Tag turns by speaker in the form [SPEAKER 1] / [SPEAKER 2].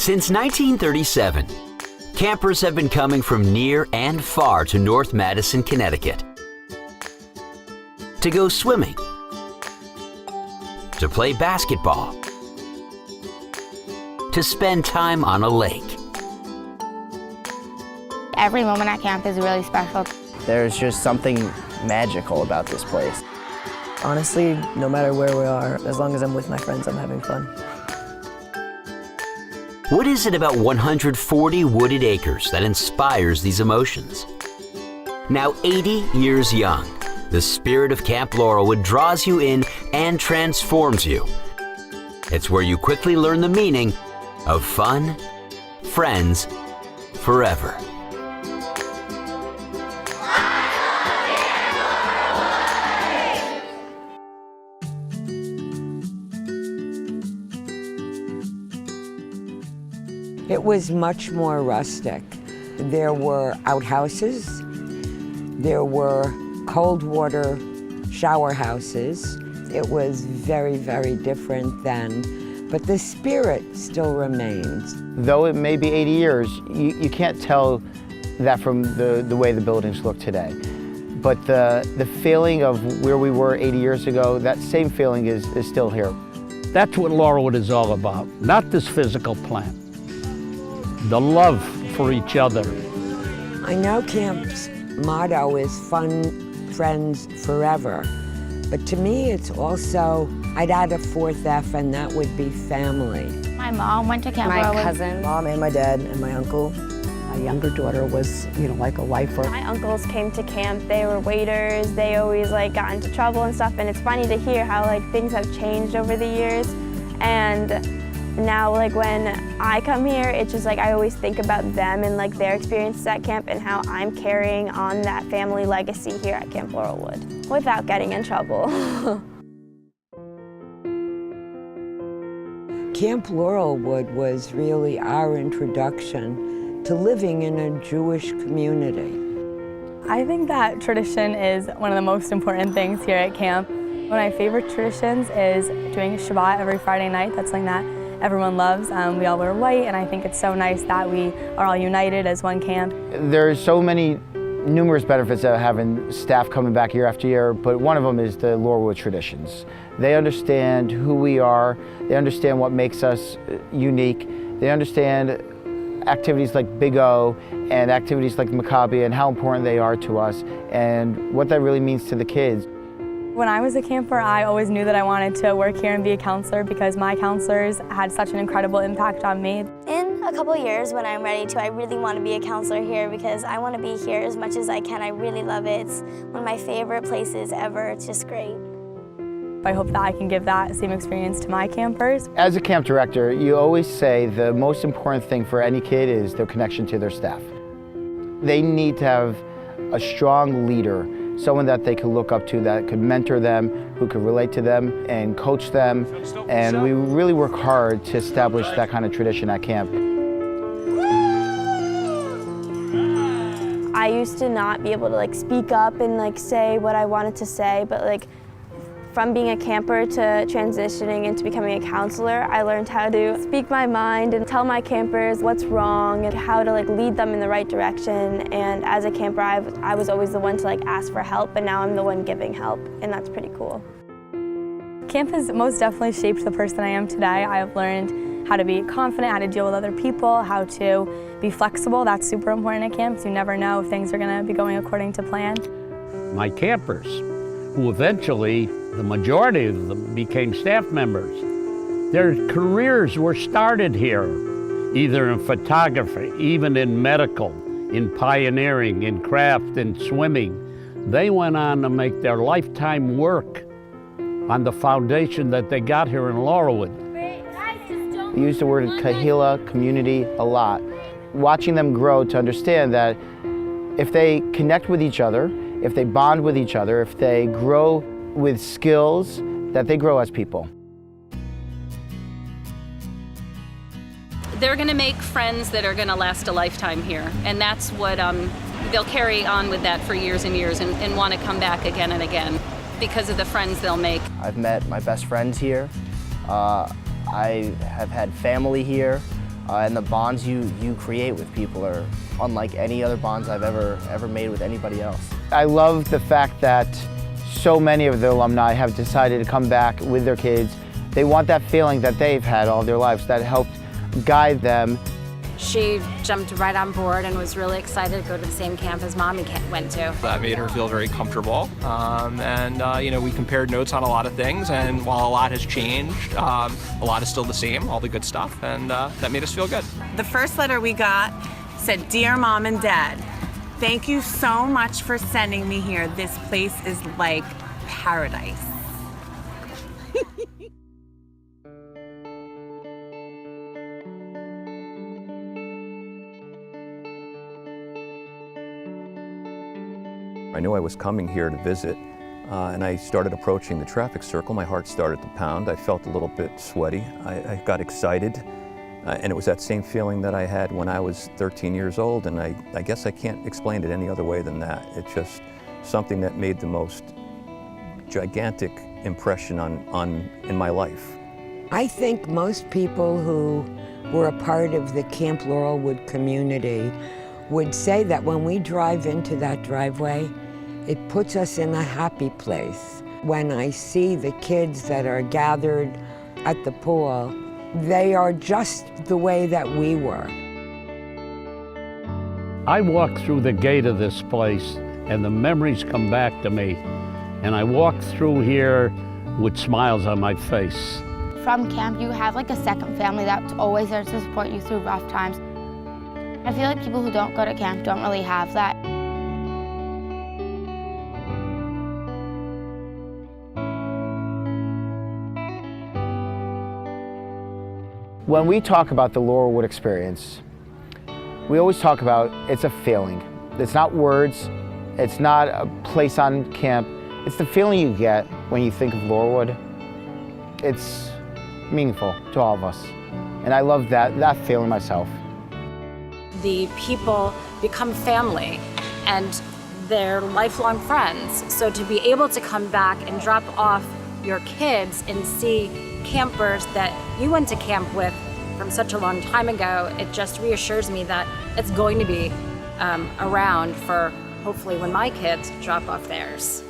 [SPEAKER 1] Since 1937, campers have been coming from near and far to North Madison, Connecticut to go swimming, to play basketball, to spend time on a lake.
[SPEAKER 2] Every moment at camp is really special.
[SPEAKER 3] There's just something magical about this place.
[SPEAKER 4] Honestly, no matter where we are, as long as I'm with my friends, I'm having fun.
[SPEAKER 1] What is it about 140 wooded acres that inspires these emotions? Now 80 years young, the spirit of Camp Laurelwood draws you in and transforms you. It's where you quickly learn the meaning of fun, friends, forever.
[SPEAKER 5] It was much more rustic. There were outhouses, there were cold water shower houses. It was very, very different then, but the spirit still remains.
[SPEAKER 3] Though it may be 80 years, you can't tell that from the way the buildings look today. But the feeling of where we were 80 years ago, that same feeling is still here.
[SPEAKER 6] That's what Laurelwood is all about, not this physical plant. The love for each other.
[SPEAKER 5] I know camp's motto is fun, friends, forever. But to me, it's also, I'd add a fourth F, and that would be family.
[SPEAKER 2] My mom went to Camp
[SPEAKER 7] My
[SPEAKER 2] Laurelwood.
[SPEAKER 7] cousin.
[SPEAKER 4] Mom and my dad and my uncle.
[SPEAKER 7] My younger daughter was, like a lifer.
[SPEAKER 8] My uncles came to camp. They were waiters. They always got into trouble and stuff. And it's funny to hear how things have changed over the years. And now when I come here, it's just I always think about them and their experiences at camp and how I'm carrying on that family legacy here at Camp Laurelwood without getting in trouble.
[SPEAKER 5] Camp Laurelwood was really our introduction to living in a Jewish community.
[SPEAKER 9] I think that tradition is one of the most important things here at camp. One of my favorite traditions is doing Shabbat every Friday night. That's something that everyone loves. We all wear white, and I think it's so nice that we are all united as one camp.
[SPEAKER 3] There's so many numerous benefits of having staff coming back year after year, but one of them is the Laurelwood traditions. They understand who we are, they understand what makes us unique, they understand activities like Big O and activities like Maccabi and how important they are to us and what that really means to the kids.
[SPEAKER 9] When I was a camper, I always knew that I wanted to work here and be a counselor because my counselors had such an incredible impact on me.
[SPEAKER 8] In a couple years when I'm ready to, I really want to be a counselor here because I want to be here as much as I can. I really love it. It's one of my favorite places ever. It's just great.
[SPEAKER 9] I hope that I can give that same experience to my campers.
[SPEAKER 3] As a camp director, you always say the most important thing for any kid is their connection to their staff. They need to have a strong leader, someone that they could look up to, that could mentor them, who could relate to them and coach them. And we really work hard to establish that kind of tradition at camp.
[SPEAKER 8] I used to not be able to speak up and say what I wanted to say, but from being a camper to transitioning into becoming a counselor, I learned how to speak my mind and tell my campers what's wrong and how to lead them in the right direction. And as a camper, I was always the one to ask for help, and now I'm the one giving help, and that's pretty cool.
[SPEAKER 9] Camp has most definitely shaped the person I am today. I've learned how to be confident, how to deal with other people, how to be flexible. That's super important at camp, because you never know if things are going to be going according to plan.
[SPEAKER 6] My campers, who eventually, the majority of them became staff members. Their careers were started here, either in photography, even in medical, in pioneering, in craft, in swimming. They went on to make their lifetime work on the foundation that they got here in Laurelwood.
[SPEAKER 3] We use the word kahila, community, a lot. Watching them grow to understand that if they connect with each other, if they bond with each other, if they grow with skills, that they grow as people.
[SPEAKER 10] They're going to make friends that are going to last a lifetime here, and that's what they'll carry on with that for years and years and want to come back again and again because of the friends they'll make.
[SPEAKER 3] I've met my best friends here. I have had family here.
[SPEAKER 11] and the bonds you create with people are unlike any other bonds I've ever made with anybody else.
[SPEAKER 3] I love the fact that so many of the alumni have decided to come back with their kids. They want that feeling that they've had all their lives that helped guide them.
[SPEAKER 12] She jumped right on board and was really excited to go to the same camp as Mommy went to.
[SPEAKER 13] That made her feel very comfortable, you know, we compared notes on a lot of things, and while a lot has changed, a lot is still the same, all the good stuff, and that made us feel good.
[SPEAKER 14] The first letter we got said, "Dear Mom and Dad, thank you so much for sending me here. This place is like paradise."
[SPEAKER 15] I knew I was coming here to visit, and I started approaching the traffic circle. My heart started to pound. I felt a little bit sweaty. I got excited, and it was that same feeling that I had when I was 13 years old, and I guess I can't explain it any other way than that. It's just something that made the most gigantic impression in my life.
[SPEAKER 5] I think most people who were a part of the Camp Laurelwood community would say that when we drive into that driveway, it puts us in a happy place. When I see the kids that are gathered at the pool, they are just the way that we were.
[SPEAKER 6] I walk through the gate of this place and the memories come back to me. And I walk through here with smiles on my face.
[SPEAKER 2] From camp, you have like a second family that's always there to support you through rough times. I feel like people who don't go to camp don't really have that.
[SPEAKER 3] When we talk about the Laurelwood experience, we always talk about it's a feeling. It's not words, it's not a place on camp, it's the feeling you get when you think of Laurelwood. It's meaningful to all of us, and I love that feeling myself.
[SPEAKER 12] The people become family and they're lifelong friends. So to be able to come back and drop off your kids and see campers that you went to camp with from such a long time ago, it just reassures me that it's going to be around for hopefully when my kids drop off theirs.